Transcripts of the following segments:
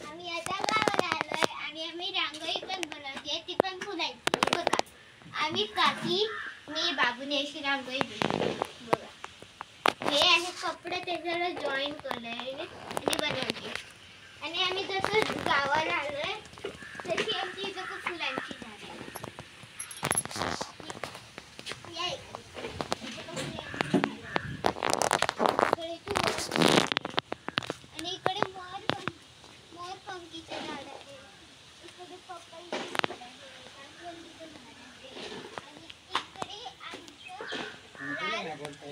आम्ही आता गावाला आलोय आणि आम्ही रांगोळी पण बनवते, ती पण फुलांची. बघा आम्ही काकी मी बाबूने अशी रांगोळी बनवली बघा. हे आहे कपडे त्याच्याला जॉईन केलंय आणि बनवते. आणि आम्ही जसं गावाला आलोय तशी आमची इथं खूप फुलांची झाड आहे. आणि इकडे मोरपंखीचं झाड आहे. इकडे पपईचं झाड आहे, जास्वंदीचं झाड आहे. आणि इकडे आमचं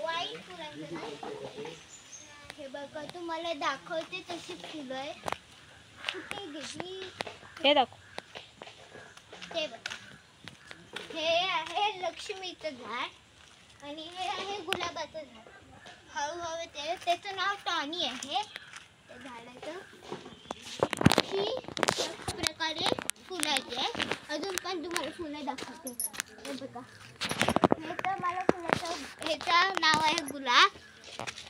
वाईट फुलांचं झाड. हे बघा तुम्हाला दाखवते तशी फुलं आहे. कुठे गेली हे दाखव. ते बघा. हे आहे लक्ष्मीचं झाड आणि हे आहे गुलाबाचं झाड. हळूहळू त्याचं नाव टॉनी आहे त्या झाडाचं. ही एक प्रकारे फुलाची आहे. अजून पण तुम्हाला फुलं दाखवते. हे बघा हे तर मला ह्याचं नाव आहे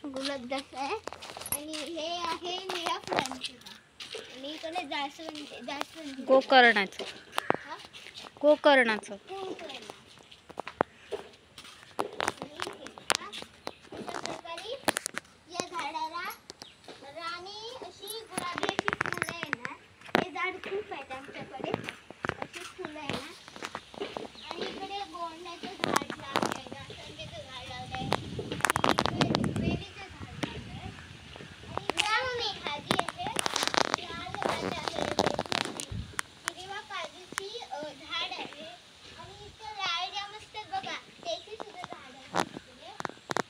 गुलाबदास आहे. आणि हे आहे निळ्या फुलांचं झाड. आणि इकडे जास्वंदी गोकर्णाचं. गोकर्णाचं. या झाडाला राणी अशी गुलाबी अशी फुलं येणार. हे झाड खूप आहेत आमच्याकडे अशी फुलं येणार. आणि इकडे गोंड्याचं झाड लावलंय, जास्वंदीचं झाड लावलंय, बेलीचं झाड लावलंय. आणि राममेघाची आहे, लाल भात आहे, हिरवा काजूची झाड आहे. आणि इथं लाल जाम असतात बघा त्याची सुद्धा झाड आहे तिकडे.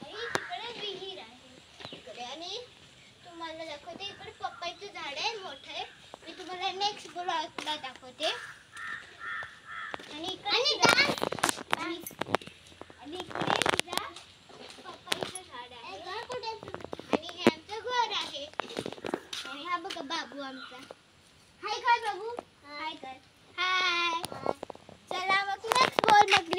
आणि तिकडे विहीर आहे इकडे. आणि तुम्हाला दाखवते इकडे पपईचं झाड आहे मोठं आहे. मी तुम्हाला नेक्स्ट ब्लॉगला दाखवते. आणि इकडे पपईचं झाड आहे. आणि हे आमचं घर आहे. आणि हा बघा बाबू आमचा. हाय कर बाबू. हाय कर. हाय. चला मग नेक्स्ट ब्लॉग